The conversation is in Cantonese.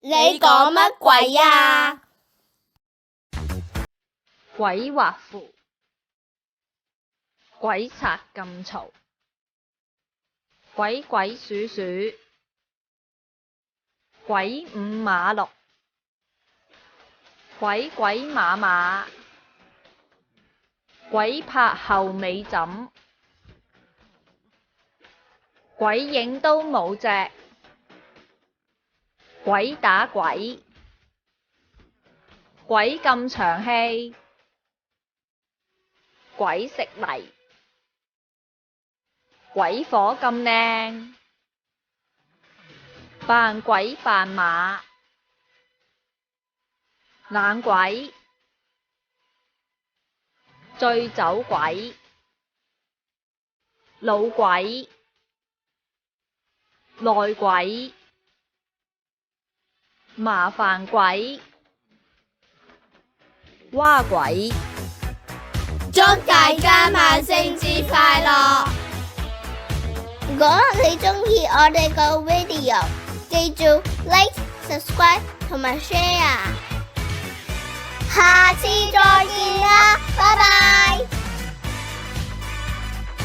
你講乜鬼呀？鬼畫符，鬼賊咁嘈，鬼鬼祟祟，鬼五馬六，鬼鬼馬馬，鬼拍後尾枕，鬼影都冇隻，鬼打鬼，鬼咁長氣，鬼食泥，鬼火咁靚，扮鬼扮馬，懶鬼，醉酒鬼，老鬼，內鬼，麻煩鬼，蛙鬼。祝大家萬聖節快樂！如果你鍾意我哋個 video，記住 like、subscribe 同埋 share。下次再見啦，拜拜。